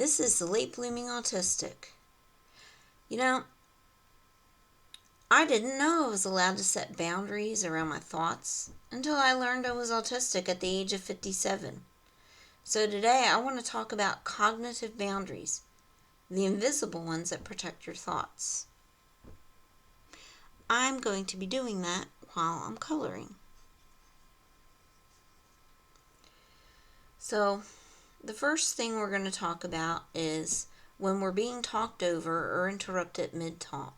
This is the late blooming autistic. You know, I didn't know I was allowed to set boundaries around my thoughts until I learned I was autistic at the age of 57. So today I want to talk about cognitive boundaries, the invisible ones that protect your thoughts. I'm going to be doing that while I'm coloring. So, the first thing we're going to talk about is when we're being talked over or interrupted mid-thought.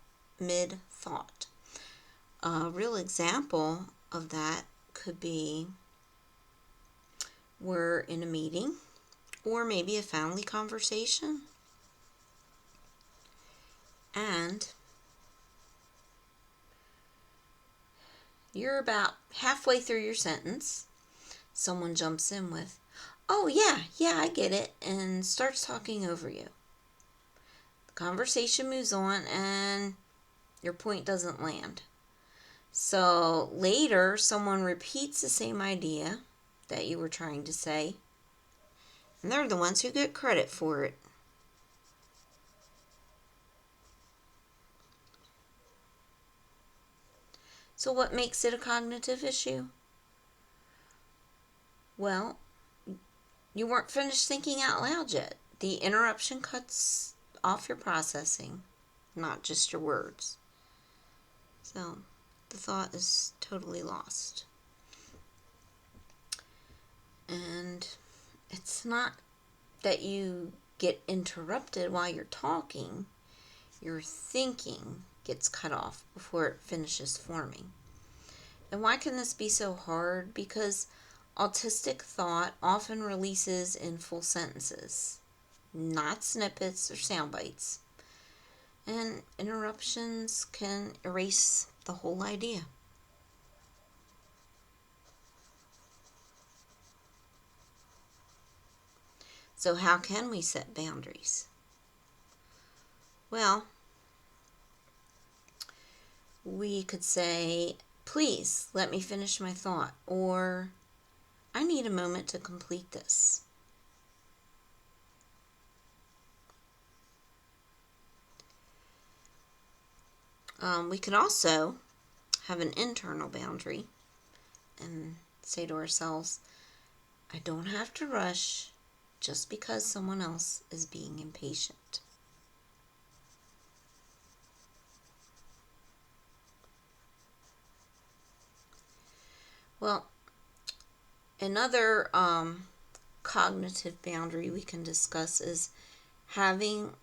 A real example of that could be we're in a meeting or maybe a family conversation and you're about halfway through your sentence. Someone jumps in with, "Oh, yeah, I get it," and starts talking over you. The conversation moves on and your point doesn't land. So later, someone repeats the same idea that you were trying to say, and they're the ones who get credit for it. So what makes it a cognitive issue? Well, you weren't finished thinking out loud yet. The interruption cuts off your processing, not just your words. So the thought is totally lost. And it's not that you get interrupted while you're talking. Your thinking gets cut off before it finishes forming. And why can this be so hard? Because autistic thought often releases in full sentences, not snippets or sound bites. And interruptions can erase the whole idea. So how can we set boundaries? Well, we could say, "Please let me finish my thought," or "I need a moment to complete this." We could also have an internal boundary and say to ourselves, "I don't have to rush just because someone else is being impatient." Well, another cognitive boundary we can discuss is having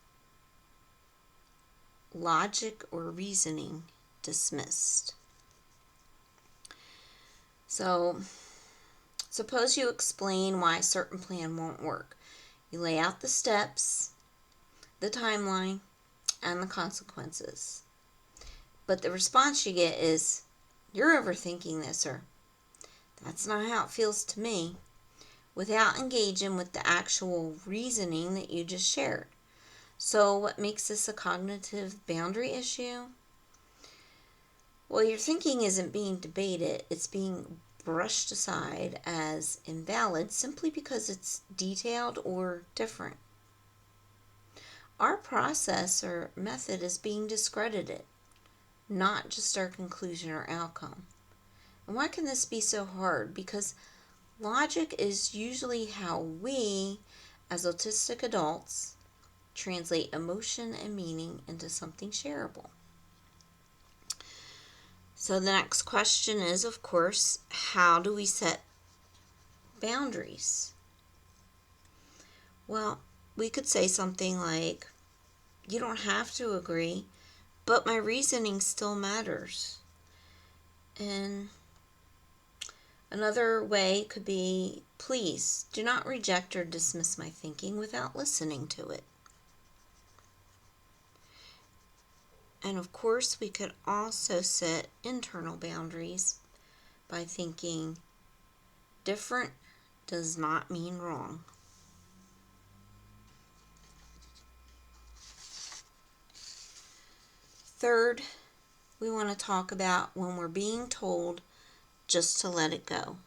logic or reasoning dismissed. So, suppose you explain why a certain plan won't work. You lay out the steps, the timeline, and the consequences. But the response you get is, "You're overthinking this," or "That's not how it feels to me," without engaging with the actual reasoning that you just shared. So what makes this a cognitive boundary issue? Well, your thinking isn't being debated, it's being brushed aside as invalid simply because it's detailed or different. Our process or method is being discredited, not just our conclusion or outcome. And why can this be so hard? Because logic is usually how we, as autistic adults, translate emotion and meaning into something shareable. So the next question is, of course, how do we set boundaries? Well, we could say something like, "You don't have to agree, but my reasoning still matters." And another way could be, "Please do not reject or dismiss my thinking without listening to it." And of course, we could also set internal boundaries by thinking, different does not mean wrong. Third, we want to talk about when we're being told just to let it go.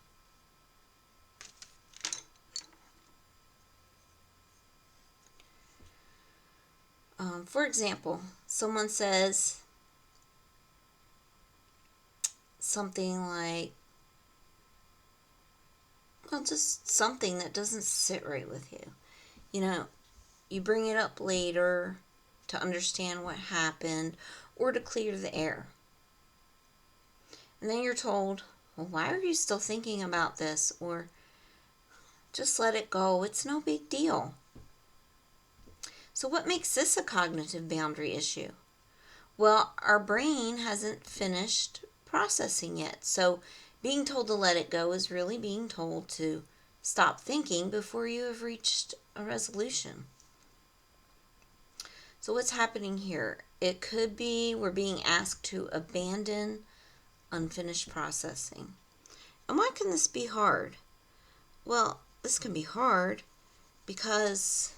For example, someone says something like, well, just something that doesn't sit right with you. You bring it up later to understand what happened or to clear the air. And then you're told, well, why are you still thinking about this? Or just let it go. It's no big deal. So what makes this a cognitive boundary issue? Well, our brain hasn't finished processing yet. So being told to let it go is really being told to stop thinking before you have reached a resolution. So what's happening here? It could be we're being asked to abandon unfinished processing. And why can this be hard? Well, this can be hard because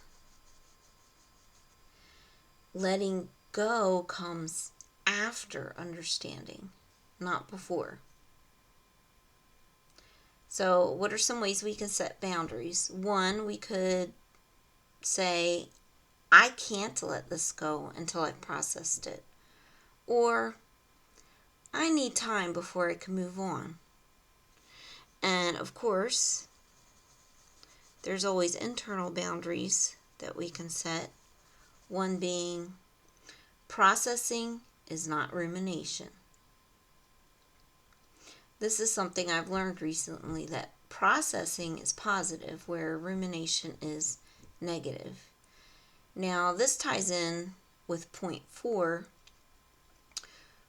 letting go comes after understanding, not before. So what are some ways we can set boundaries? One, we could say, I can't let this go until I've processed it. Or, I need time before I can move on. And of course, there's always internal boundaries that we can set. One being, processing is not rumination. This is something I've learned recently, that processing is positive, where rumination is negative. Now, this ties in with point 4,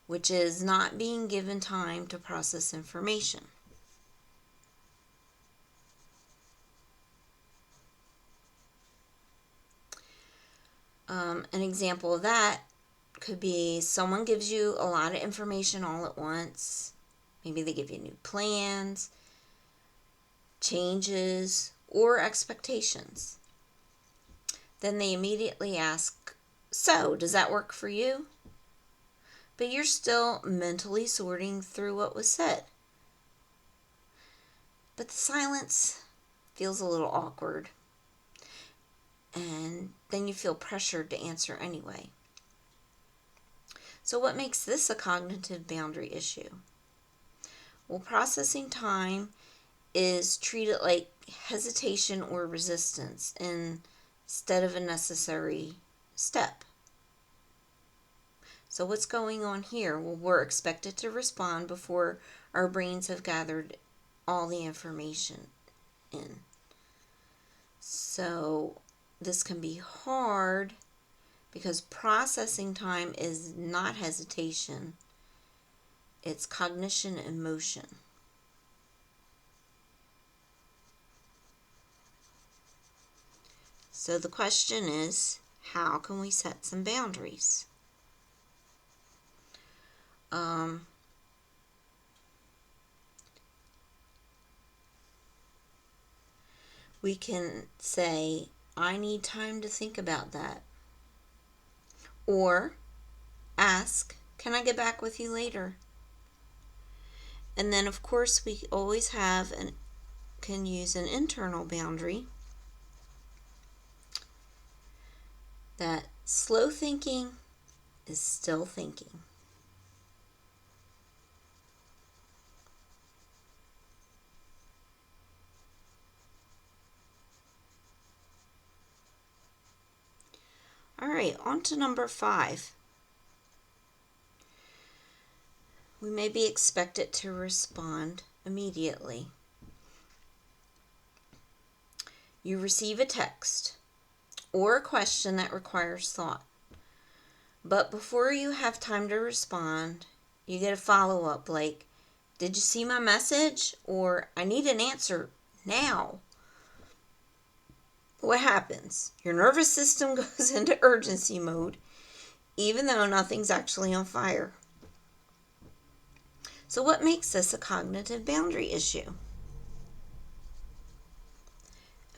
which is not being given time to process information. An example of that could be someone gives you a lot of information all at once. Maybe they give you new plans, changes, or expectations. Then they immediately ask, so, does that work for you? But you're still mentally sorting through what was said. But the silence feels a little awkward. And then you feel pressured to answer anyway. So what makes this a cognitive boundary issue? Well, processing time is treated like hesitation or resistance instead of a necessary step. So what's going on here? Well, we're expected to respond before our brains have gathered all the information in. So this can be hard because processing time is not hesitation. It's cognition in motion. So the question is, how can we set some boundaries? We can say, I need time to think about that. Or ask, can I get back with you later? And then, of course, we always can use an internal boundary that slow thinking is still thinking. All right, on to number 5. We may be expected to respond immediately. You receive a text or a question that requires thought. But before you have time to respond, you get a follow-up like, did you see my message? Or I need an answer now. What happens? Your nervous system goes into urgency mode, even though nothing's actually on fire. So what makes this a cognitive boundary issue?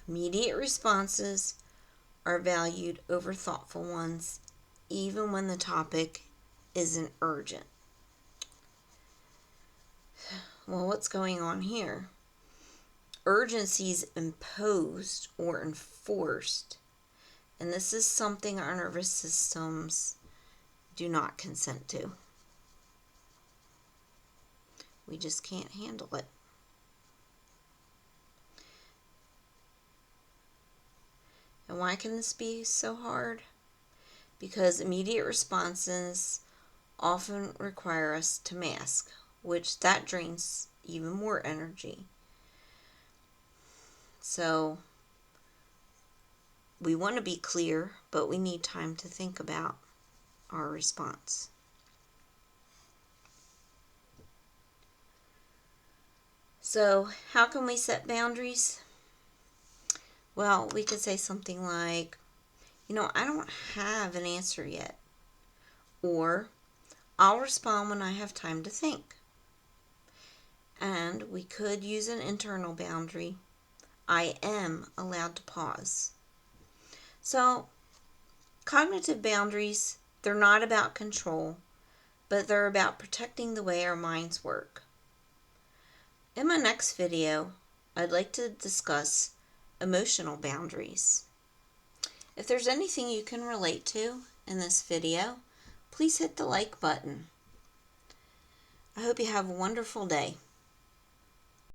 Immediate responses are valued over thoughtful ones, even when the topic isn't urgent. Well, what's going on here? Urgency is imposed or enforced And this is something our nervous systems do not consent to. We just can't handle it. And why can this be so hard? Because immediate responses often require us to mask, which that drains even more energy. So we want to be clear, but we need time to think about our response. So how can we set boundaries? Well, we could say something like, I don't have an answer yet. Or, I'll respond when I have time to think. And we could use an internal boundary. I am allowed to pause. So, cognitive boundaries, they're not about control, but they're about protecting the way our minds work. In my next video, I'd like to discuss emotional boundaries. If there's anything you can relate to in this video, please hit the like button. I hope you have a wonderful day.